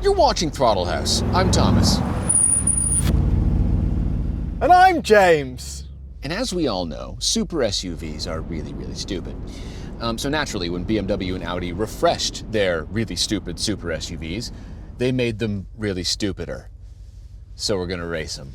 You're watching Throttle House. I'm Thomas. And I'm James. And as we all know, super SUVs are really, really stupid. So naturally, when BMW and Audi refreshed their really stupid super SUVs, they made them really stupider. So we're gonna race them.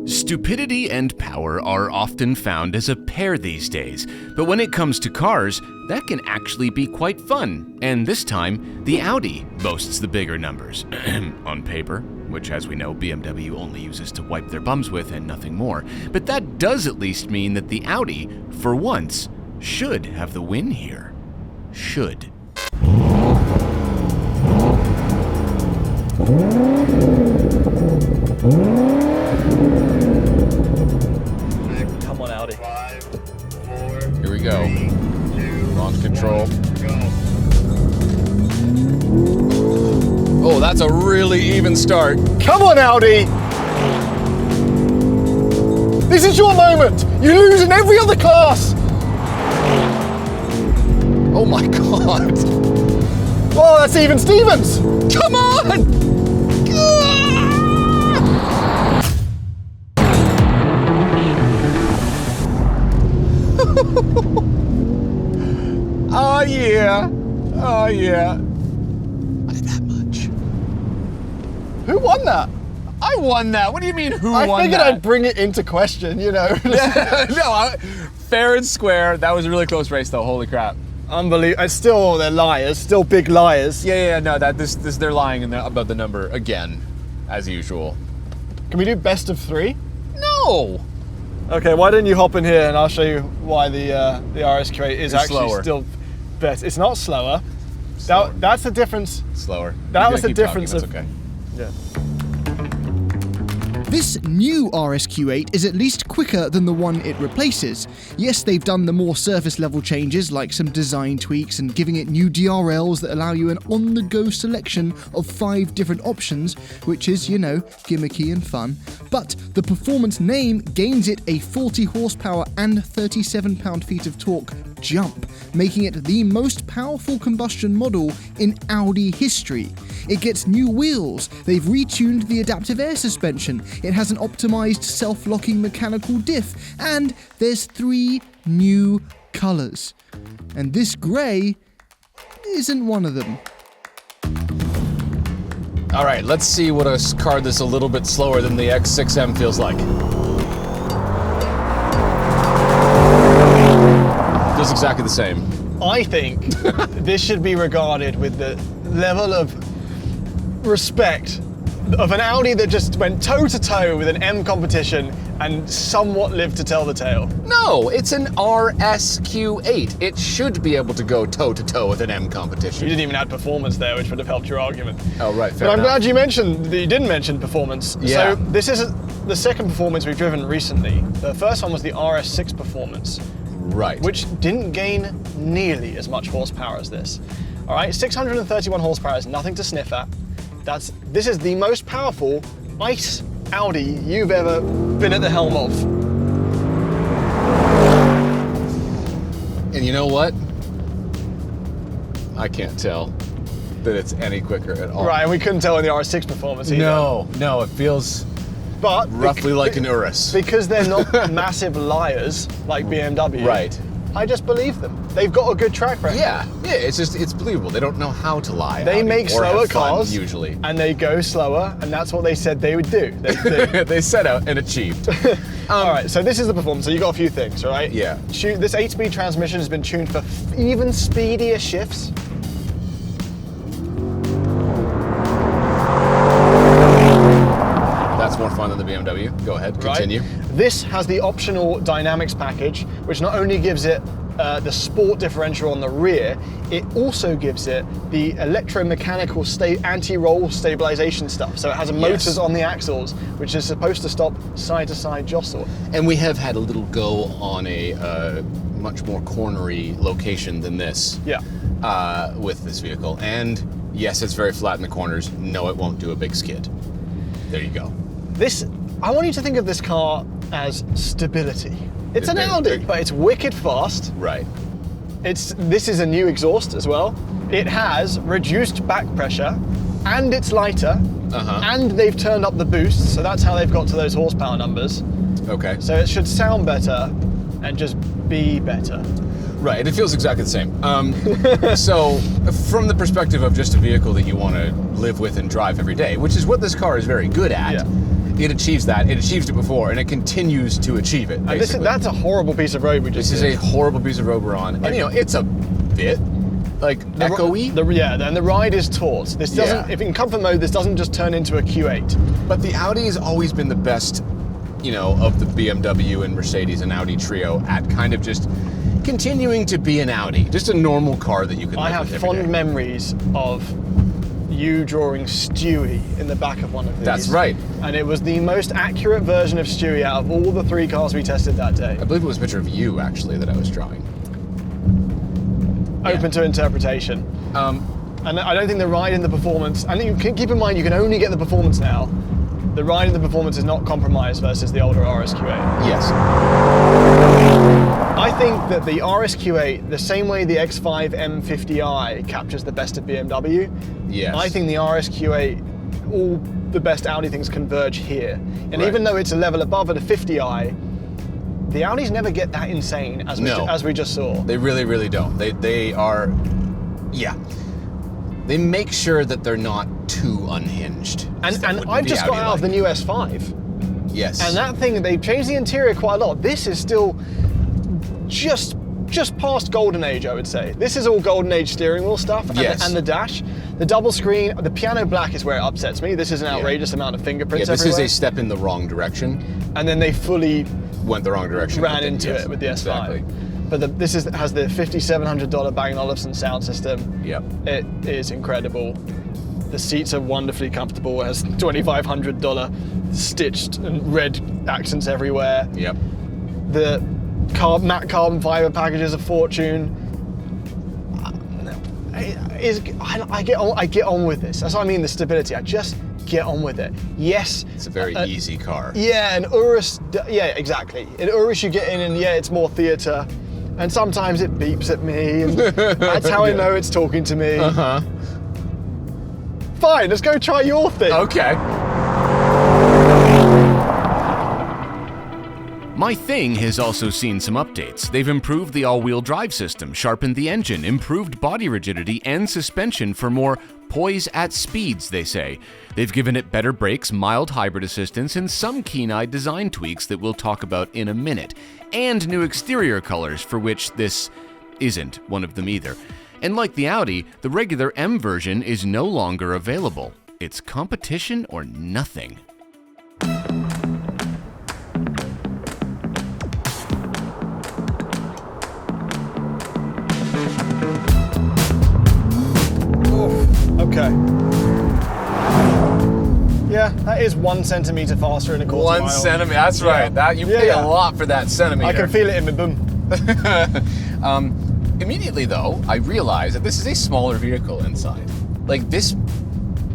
Stupidity and power are often found as a pair these days, but when it comes to cars, that can actually be quite fun. And this time, the Audi boasts the bigger numbers. On paper, which as we know, BMW only uses to wipe their bums with and nothing more. But that does at least mean that the Audi, for once, should have the win here. Should. Come on, Audi. 5, 4, Here we go. 3, 2, Launch control. 1, go. Oh, that's a really even start. Come on, Audi! This is your moment! You lose in every other class! Oh my God. Oh, that's even Stevens! Come on! Oh yeah. Oh yeah. Why that much? Who won that? I won that. What do you mean who I won figured that? I'd bring it into question, you know. Fair and square. That was a really close race though. Holy crap. Unbelievable. It's still, they're liars, still big liars. Yeah, no, they're lying about the number again, as usual. Can we do best of 3? No. Okay, why don't you hop in here and I'll show you why the RSQ8 is It's actually slower. still best. It's not slower. Slower. That's the difference. Slower. That You're was gonna the keep talking, difference that's of- okay. Yeah. This new RSQ8 is at least quicker than the one it replaces. Yes, they've done the more surface level changes like some design tweaks and giving it new DRLs that allow you an on-the-go selection of 5 different options, which is, you know, gimmicky and fun. But the performance name gains it a 40 horsepower and 37 pound-feet of torque jump, making it the most powerful combustion model in Audi history. It gets new wheels, they've retuned the adaptive air suspension, it has an optimized self-locking mechanical diff, and there's 3 new colours. And this grey isn't one of them. All right, let's see what a car that's a little bit slower than the X6M feels like. Feels exactly the same. I think this should be regarded with the level of respect of an Audi that just went toe-to-toe with an M competition and somewhat lived to tell the tale. No, it's an RSQ8. It should be able to go toe-to-toe with an M You competition. didn't even add performance there, which would have helped your argument. Oh, right, fair But I'm enough. glad you mentioned that you didn't mention performance. Yeah. So this is the second performance we've driven recently. The first one was the RS6 performance, Right. which didn't gain nearly as much horsepower as this. All right, 631 horsepower is nothing to sniff at. This is the most powerful ICE Audi you've ever been at the helm of. And you know what? I can't tell that it's any quicker at all. Right, and we couldn't tell in the RS6 performance either. No, it feels But roughly like an Urus. because they're not massive liars like BMW. Right. I just believe them. They've got a good track record. Yeah, it's believable. They don't know how to lie. They Audi, make or slower have fun, cars, usually. and they go slower, and that's what they said they would do. They set out and achieved. All right, so this is the performance. So you got a few things, all right? Yeah. This 8-speed transmission has been tuned for even speedier shifts. That's more fun than the BMW. Go ahead, continue. Right? This has the optional dynamics package, which not only gives it the sport differential on the rear, it also gives it the electromechanical anti-roll stabilization stuff. So it has motors on the axles, which is supposed to stop side-to-side jostle. And we have had a little go on a much more cornery location than this. Yeah. With this vehicle. And yes, it's very flat in the corners. No, it won't do a big skid. There you go. I want you to think of this car as stability. It's an Audi, but it's wicked fast. Right. This is a new exhaust as well. It has reduced back pressure, and it's lighter, and they've turned up the boost, so that's how they've got to those horsepower numbers. Okay. So it should sound better and just be better. Right, it feels exactly the same. So, from the perspective of just a vehicle that you want to live with and drive every day, which is what this car is very good at, it achieves that. It achieved it before, and it continues to achieve it. And that's a horrible piece of road we just did. This is a horrible piece of road we're on. And, it's a bit, echoey. And the ride is taut. This doesn't, if in comfort mode, this doesn't just turn into a Q8. But the Audi has always been the best, of the BMW and Mercedes and Audi trio at kind of just continuing to be an Audi, just a normal car that you can live with every day. I have fond memories of you drawing Stewie in the back of one of these. That's right. And it was the most accurate version of Stewie out of all the 3 cars we tested that day. I believe it was a picture of you, actually, that I was drawing. Open to interpretation. And I don't think the ride and the performance, and you can keep in mind you can only get the performance now. The ride and the performance is not compromised versus the older RSQ8. Yes. I think that the RSQ8, the same way the X6M 50i captures the best of BMW, yes. I think the RSQ8, all the best Audi things converge here. And even though it's a level above at a 50i, the Audis never get that insane as we just saw. They really, really don't. They are, they make sure that they're not too unhinged. And I've just got out of the new S5. Yes. And that thing, they've changed the interior quite a lot. This is still just past golden age, I would say. This is all golden age steering wheel stuff, and the dash. The double screen, the piano black is where it upsets me. This is an outrageous amount of fingerprints this everywhere. is a step in the wrong direction. And then they fully went the wrong direction. Ran into it with the S5. Exactly. But this has the $5,700 Bang & Olufsen sound system. Yep. It is incredible. The seats are wonderfully comfortable. It has $2,500 stitched and red accents everywhere. Yep. The matte carbon fiber package is a fortune. I get on with this. That's what I mean, the stability. I just get on with it. Yes. It's a very easy car. Yeah, and Urus, exactly. In Urus you get in and it's more theatre. And sometimes it beeps at me, and that's how I know it's talking to me. Fine, let's go try your thing. Okay. My Thing has also seen some updates. They've improved the all-wheel drive system, sharpened the engine, improved body rigidity and suspension for more poise at speeds, they say. They've given it better brakes, mild hybrid assistance, and some keen-eyed design tweaks that we'll talk about in a minute. And new exterior colors, for which this isn't one of them either. And like the Audi, the regular M version is no longer available. It's competition or nothing. Okay. Yeah, that is 1 centimeter faster in a quarter mile. 1 centimeter, that's right. That you pay a lot for that centimeter. I can feel it in my boom. Immediately though, I realized that this is a smaller vehicle inside. Like this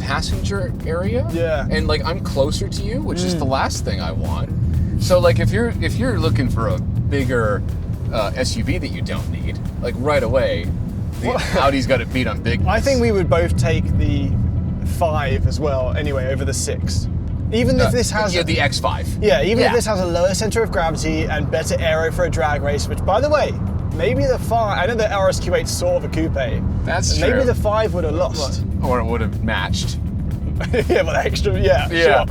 passenger area, and like I'm closer to you, which is the last thing I want. So like if you're looking for a bigger SUV that you don't need, like right away, the Audi's got it beat on big. I think we would both take the 5 as well, anyway, over the 6. Even if this has the X5. Yeah, even if this has a lower center of gravity and better aero for a drag race, which by the way, maybe the 5, I know the RSQ8 is sort of a coupe. That's true. Maybe the 5 would have lost. Or it would have matched. Yeah, but extra, sure.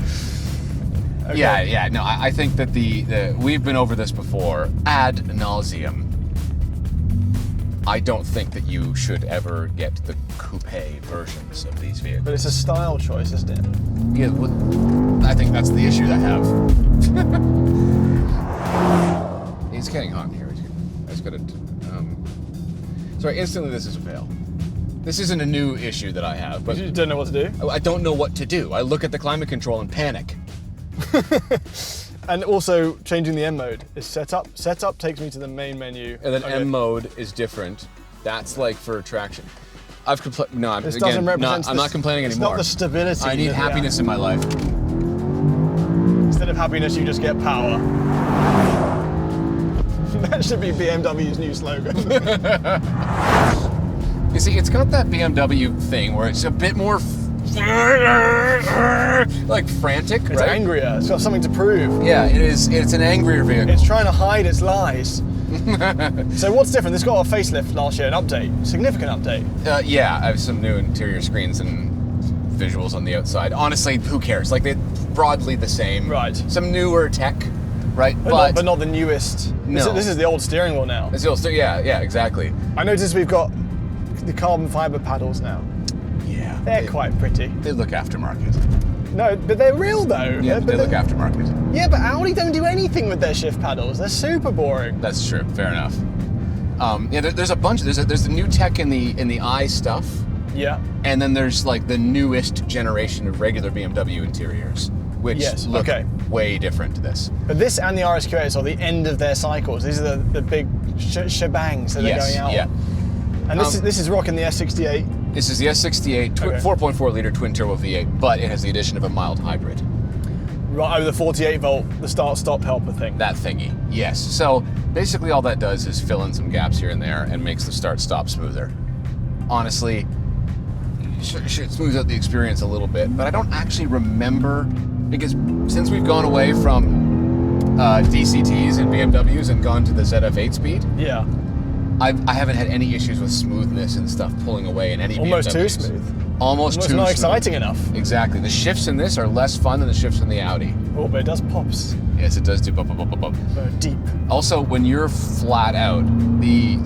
Okay. Yeah, no, I think that we've been over this before ad nauseum. I don't think that you should ever get the coupe versions of these vehicles. But it's a style choice, isn't it? Yeah, well, I think that's the issue I have. He's getting hot here. I just gotta. Sorry, instantly this is a fail. This isn't a new issue that I have, but you don't know what to do? I don't know what to do. I look at the climate control and panic. And also changing the M mode is setup. Setup takes me to the main menu. And then M mode is different. That's like for traction. I'm not complaining it's anymore. Not the stability. I need happiness in my life. Instead of happiness, you just get power. That should be BMW's new slogan. You see, it's got that BMW thing where it's a bit more like frantic, It's right? angrier. It's got something to prove. Yeah, it is. It's an angrier vehicle. It's trying to hide its lies. So what's different? This got a facelift last year, an update, significant update. Yeah, I have some new interior screens and visuals on the outside. Honestly, who cares? Like, they're broadly the same. Right. Some newer tech, right? But not the newest. No. This is the old steering wheel now. It's the old yeah, exactly. I noticed we've got the carbon fiber paddles now. Yeah. They're quite pretty. They look aftermarket. No, but they're real though. Yeah, they look aftermarket. Yeah, but Audi don't do anything with their shift paddles. They're super boring. That's true. Fair enough. Yeah, there's a bunch. There's the new tech in the i stuff. Yeah. And then there's like the newest generation of regular BMW interiors, which look way different to this. But this and the RSQ8 are the end of their cycles. These are the big shebangs that they're going out. Yeah. And this is rocking the S68. This is the S68 4.4 liter twin turbo V8, but it has the addition of a mild hybrid. Right, over the 48 volt, the start-stop helper thing. That thingy, yes. So basically all that does is fill in some gaps here and there and makes the start-stop smoother. Honestly, it smooths out the experience a little bit, but I don't actually remember, because since we've gone away from DCTs and BMWs and gone to the ZF8 speed, yeah, I haven't had any issues with smoothness and stuff pulling away in any almost BMWs. Too smooth. Almost too not smooth. Exciting enough. Exactly. The shifts in this are less fun than the shifts in the Audi. Oh, but it does pops. Yes, it does do bump, bump, bump, bump. Deep. Also, when you're flat out, the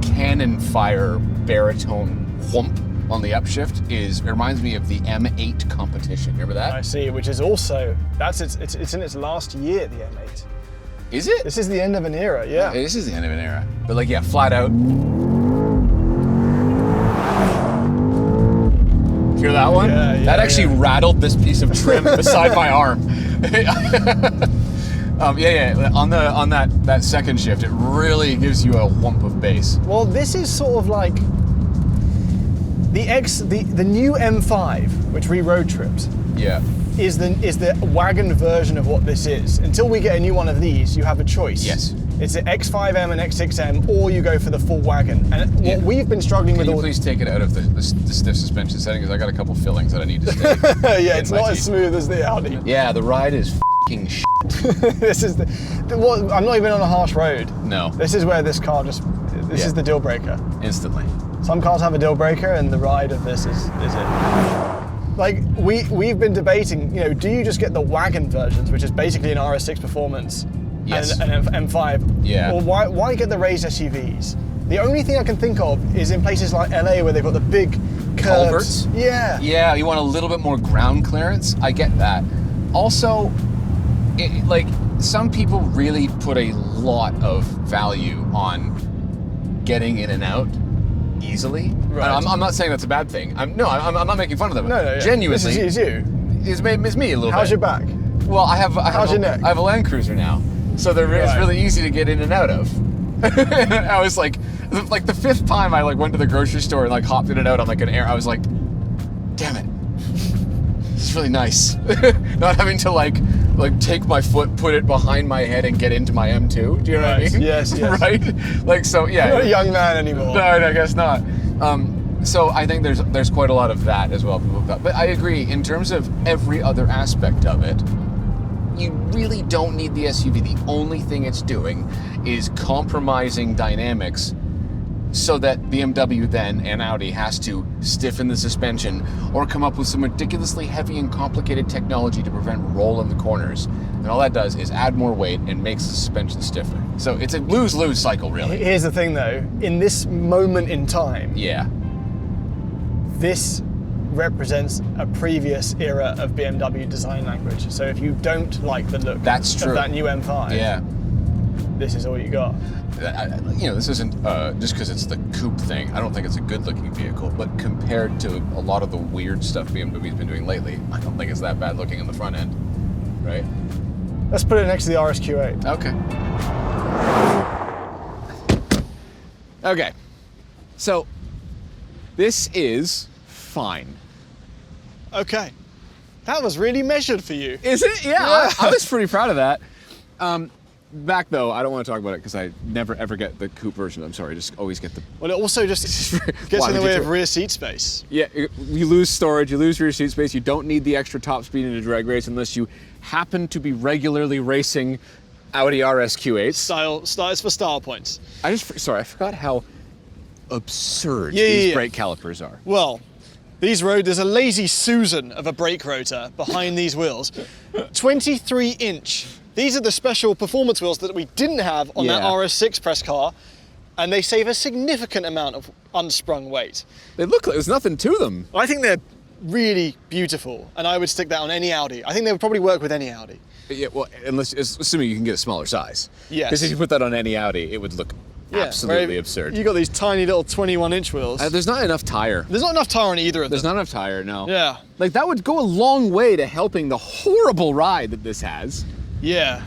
cannon fire baritone whump on the upshift it reminds me of the M8 competition. Remember that? I see, which is also it's in its last year, the M8. Is it? This is the end of an era, yeah. This is the end of an era. But flat out. Hear that one? Yeah, that actually rattled this piece of trim beside my arm. On that second shift, it really gives you a whump of bass. Well, this is sort of like the new M5, which we road tripped. Yeah. Is the wagon version of what this is. Until we get a new one of these, you have a choice. Yes. It's the X5M and X6M, or you go for the full wagon. And what we've been struggling with. Can you please take it out of the stiff suspension setting, because I got a couple fillings that I need to stay. Yeah, it's not as smooth as the Audi. Yeah, the ride is f***ing shit. This is I'm not even on a harsh road. No. This is where this car is the deal breaker. Instantly. Some cars have a deal breaker, and the ride of this is it. Like we've been debating, do you just get the wagon versions, which is basically an RS6 Performance, yes, and an M5, yeah, or why get the raised SUVs? The only thing I can think of is in places like LA where they've got the big curves. Culverts. Yeah, you want a little bit more ground clearance. I get that. Also, some people really put a lot of value on getting in and out easily. Right. I'm not saying that's a bad thing. I'm not making fun of them. No, yeah. Genuinely, This is you. It's me a little How's bit. your back? Well, How's your neck? I have a Land Cruiser now, so it's really easy to get in and out of. I was like the fifth time I went to the grocery store and hopped in and out on an air. I was like, damn it, this is really nice. Not having to take my foot, put it behind my head, and get into my M2. Do you know what I mean? Yes. Right. So yeah. You're not a young man anymore. No, I guess not. So I think there's quite a lot of that as well. But I agree, in terms of every other aspect of it, you really don't need the SUV. The only thing it's doing is compromising dynamics so that BMW then and Audi has to stiffen the suspension or come up with some ridiculously heavy and complicated technology to prevent roll in the corners. And all that does is add more weight and makes the suspension stiffer. So it's a lose-lose cycle, really. Here's the thing though, in this moment in time, this represents a previous era of BMW design language. So if you don't like the look of that new M5, this is all you got. This isn't just because it's the coupe thing. I don't think it's a good-looking vehicle, but compared to a lot of the weird stuff BMW's been doing lately, I don't think it's that bad looking on the front end, right? Let's put it next to the RSQ8. Okay. Okay. So, this is fine. Okay. That was really measured for you. Is it? Yeah. I was pretty proud of that. Back though, I don't want to talk about it because I never ever get the coupe version. I'm sorry, just always get the. Well, it also just gets in the way of rear seat space. Yeah, you lose storage, you lose rear seat space. You don't need the extra top speed in a drag race unless you happen to be regularly racing Audi RSQ8. It's for style points. I forgot how absurd these brake calipers are. Well, there's a lazy Susan of a brake rotor behind these wheels. 23-inch. These are the special performance wheels that we didn't have on that RS6 press car, and they save a significant amount of unsprung weight. They look like there's nothing to them. I think they're really beautiful, and I would stick that on any Audi. I think they would probably work with any Audi. Yeah, well, assuming you can get a smaller size. Yes. Because if you put that on any Audi, it would look absolutely absurd. You got these tiny little 21-inch wheels. There's not enough tire. There's not enough tire on either of them. There's not enough tire, no. Yeah. Like, that would go a long way to helping the horrible ride that this has. Yeah.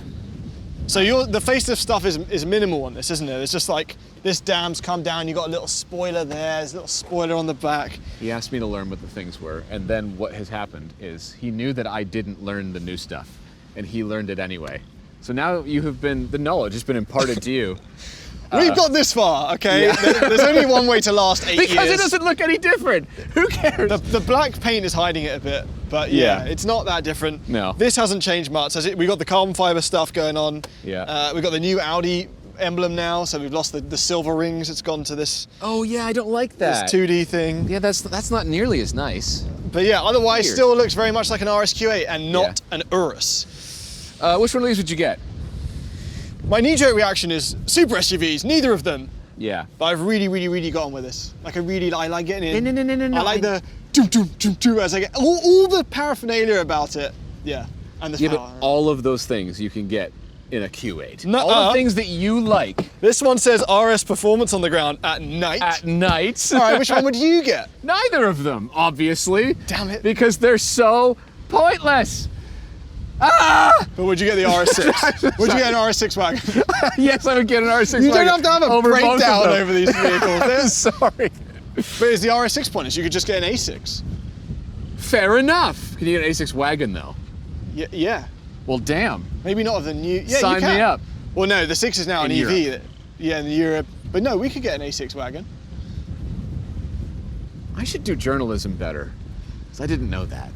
So the facelift stuff is minimal on this, isn't it? It's just like, this dam's come down, you got a little spoiler there's a little spoiler on the back. He asked me to learn what the things were, and then what has happened is he knew that I didn't learn the new stuff, and he learned it anyway. So now the knowledge has been imparted to you. We've got this far, okay? Yeah. There's only one way to last 8 years. Because it doesn't look any different. Who cares? The black paint is hiding it a bit, but yeah, it's not that different. No. This hasn't changed much. We got the carbon fiber stuff going on. Yeah. We got the new Audi emblem now, so we've lost the silver rings. It's gone to this. Oh yeah, I don't like that. This 2D thing. Yeah, that's not nearly as nice. But yeah, otherwise still looks very much like an RSQ8 and not an Urus. Which one of these would you get? My knee-jerk reaction is super SUVs, neither of them. Yeah. But I've really, really, really got on with this. Like I like getting in. No. I like the do as I get all the paraphernalia about it. Yeah. And the power. But all of those things you can get in a Q8. No, all the things that you like. This one says RS Performance on the ground at night. At night. All right, which one would you get? Neither of them, obviously. Damn it. Because they're so pointless. Ah! But would you get the RS6? Would you get an RS6 wagon? Yes, I would get an RS6 wagon. You don't have to have a breakdown over these vehicles. Sorry. But it's the RS6 pointless. You could just get an A6. Fair enough. Can you get an A6 wagon, though? Yeah. Well, damn. Maybe not of the new... Yeah, Sign you can. me up. Well, no, the 6 is now an EV. Europe. Yeah, in Europe. But no, we could get an A6 wagon. I should do journalism better, because I didn't know that.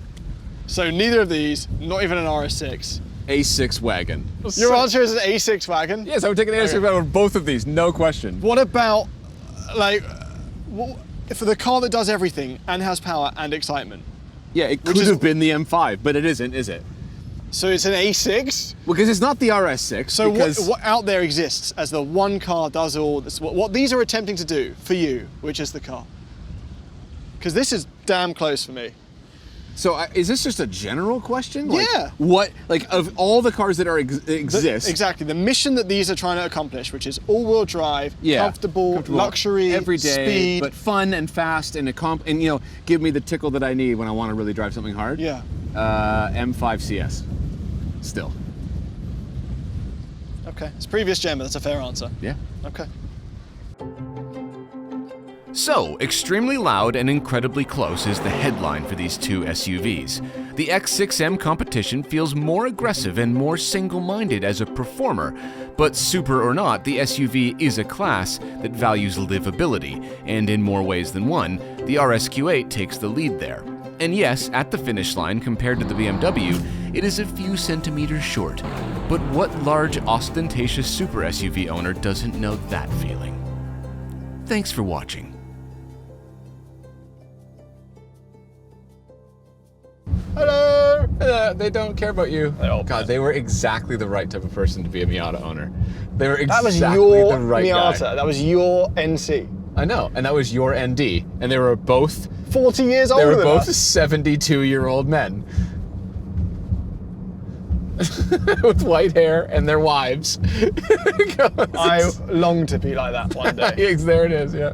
So neither of these, not even an RS6. A6 wagon. Your answer is an A6 wagon? Yes, I would take an A6 wagon over both of these, no question. What about, like, for the car that does everything and has power and excitement? Yeah, it could have been the M5, but it isn't, is it? So it's an A6? Because it's not the RS6. So what out there exists as the one car does all this? What these are attempting to do for you, which is the car? Because this is damn close for me. So is this just a general question? Like, yeah. What, like, of all the cars that exist? Exactly. The mission that these are trying to accomplish, which is all-wheel drive, comfortable, luxury, every day, speed, but fun and fast and you know, give me the tickle that I need when I want to really drive something hard. Yeah. M5 CS. Still. Okay. It's previous gen, but that's a fair answer. Yeah. Okay. So, extremely loud and incredibly close is the headline for these two SUVs. The X6M competition feels more aggressive and more single-minded as a performer, but super or not, the SUV is a class that values livability, and in more ways than one, the RSQ8 takes the lead there. And yes, at the finish line, compared to the BMW, it is a few centimeters short. But what large, ostentatious super SUV owner doesn't know that feeling? Thanks for watching. Hello! They don't care about you. God, they were exactly the right type of person to be a Miata owner. They were exactly the right Miata. guy. That was your NC. I know, and that was your ND. And they were both 40 years older than us. They were both us. 72-year-old men. With white hair and their wives. I long to be like that one day. Yes, there it is, yeah.